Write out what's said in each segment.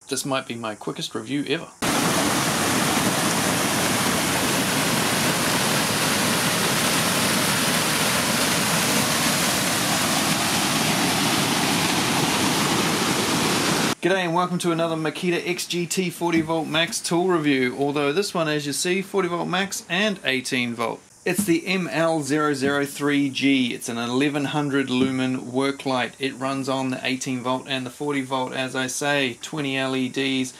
This might be my quickest review ever. G'day and welcome to another Makita XGT 40V Max tool review, although this one, as you see, 40V Max and 18V. It's the ML003G. It's an 1100 lumen Worklight. It runs on the 18V and the 40V, as I say, 20 LEDs.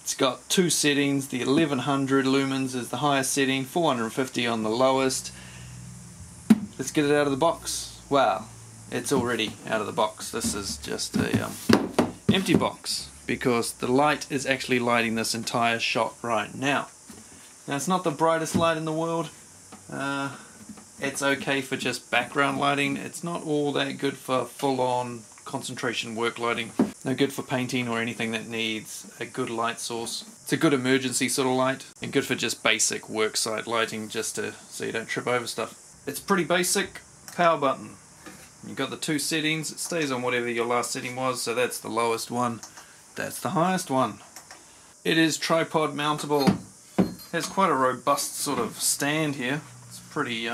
It's got two settings. The 1100 lumens is the highest setting, 450 on the lowest. Let's get it out of the box. Wow, it's already out of the box. This is just a empty box, because the light is actually lighting this entire shot right now. Now, it's not the brightest light in the world. It's okay for just background lighting. It's not all that good for full-on concentration work lighting. No good for painting or anything that needs a good light source. It's a good emergency sort of light, and good for just basic worksite lighting, just so you don't trip over stuff. It's pretty basic. Power button. You've got the two settings. It stays on whatever your last setting was, so that's the lowest one. That's the highest one. It is tripod mountable. Has quite a robust sort of stand here. It's pretty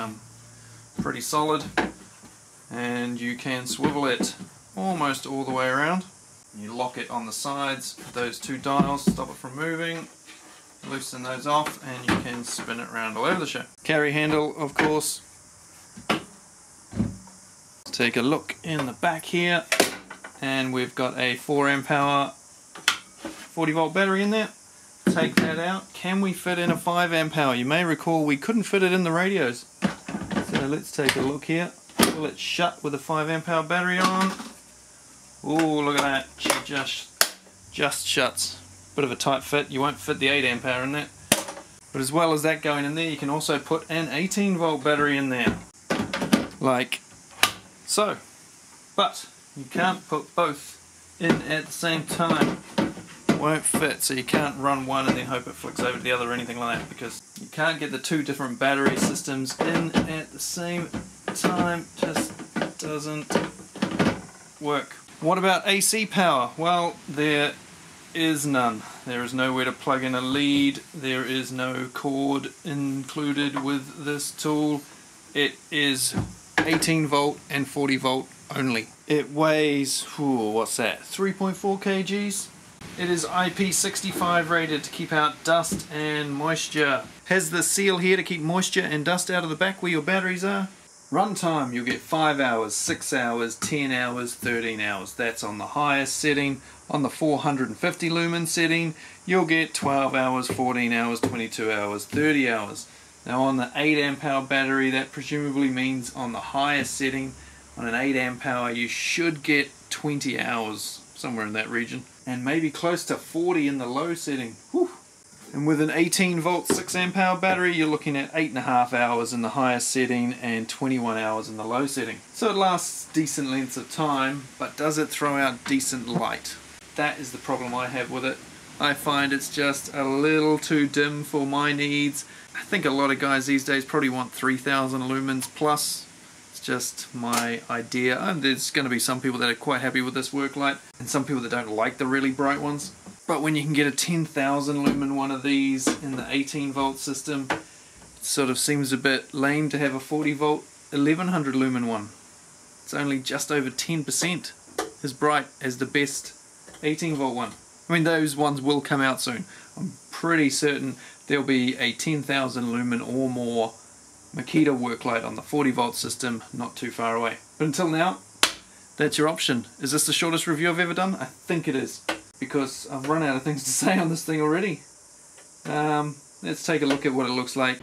solid, and you can swivel it almost all the way around. You lock it on the sides with those two dials, stop it from moving, loosen those off, and you can spin it around all over the show. Carry handle, of course. Take a look in the back here, and we've got a 4 amp hour 40V battery in there. Take that out. Can we fit in a 5 amp hour? You may recall we couldn't fit it in the radios. So let's take a look here. Will it shut with a 5 amp hour battery on? Oh, look at that. She just shuts. Bit of a tight fit. You won't fit the 8 amp hour in that. But as well as that going in there, you can also put an 18V battery in there. Like so. But you can't put both in at the same time. Won't fit, so you can't run one and then hope it flicks over to the other or anything like that, because you can't get the two different battery systems in at the same time. Just doesn't work. What about AC power? Well, there is none. There is nowhere to plug in a lead. There is no cord included with this tool. It is 18V and 40V only. It weighs, what's that, 3.4 kgs? It is IP65 rated to keep out dust and moisture. Has the seal here to keep moisture and dust out of the back where your batteries are. Runtime, you'll get 5 hours, 6 hours, 10 hours, 13 hours. That's on the highest setting. On the 450 lumen setting, you'll get 12 hours, 14 hours, 22 hours, 30 hours. Now on the 8 amp hour battery, that presumably means on the highest setting, on an 8 amp hour, you should get 20 hours, somewhere in that region. And maybe close to 40 in the low setting. Whew. And with an 18V 6 amp hour battery, you're looking at 8.5 hours in the highest setting and 21 hours in the low setting. So it lasts decent lengths of time, but does it throw out decent light? That is the problem I have with it. I find it's just a little too dim for my needs. I think a lot of guys these days probably want 3000 lumens plus. It's just my idea. And there's going to be some people that are quite happy with this work light, and some people that don't like the really bright ones. But when you can get a 10,000 lumen one of these in the 18V system, it sort of seems a bit lame to have a 40V 1100 lumen one. It's only just over 10% as bright as the best 18V one. I mean, those ones will come out soon. I'm pretty certain there'll be a 10,000 lumen or more Makita Worklight on the 40V system not too far away. But until now, that's your option. Is this the shortest review I've ever done? I think it is, because I've run out of things to say on this thing already. Let's take a look at what it looks like.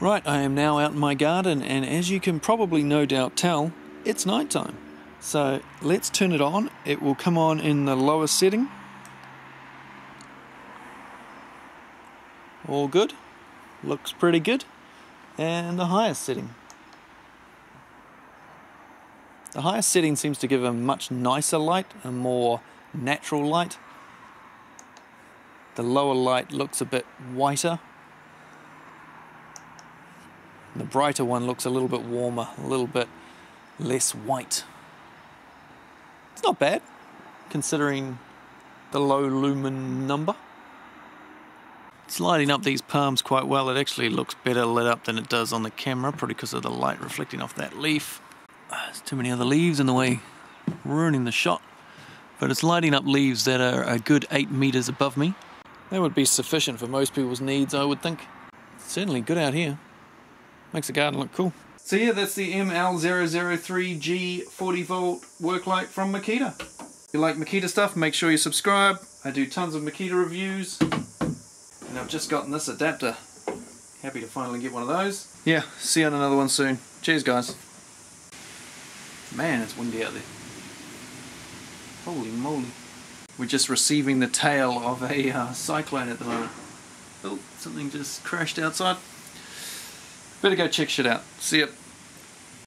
Right, I am now out in my garden, and as you can probably no doubt tell, it's nighttime. So let's turn it on. It will come on in the lowest setting. All good. Looks pretty good. And the highest setting. The highest setting seems to give a much nicer light, a more natural light. The lower light looks a bit whiter. The brighter one looks a little bit warmer, a little bit less white. It's not bad, considering the low lumen number. It's lighting up these palms quite well. It actually looks better lit up than it does on the camera, probably because of the light reflecting off that leaf. There's too many other leaves in the way, ruining the shot. But it's lighting up leaves that are a good 8 meters above me. That would be sufficient for most people's needs, I would think. It's certainly good out here. Makes the garden look cool. So yeah, that's the ML003G 40V Worklight from Makita. If you like Makita stuff, make sure you subscribe. I do tons of Makita reviews. And I've just gotten this adapter. Happy to finally get one of those. Yeah, see you on another one soon. Cheers, guys. Man, it's windy out there. Holy moly. We're just receiving the tail of a cyclone at the moment. Oh, something just crashed outside. Better go check shit out. See ya.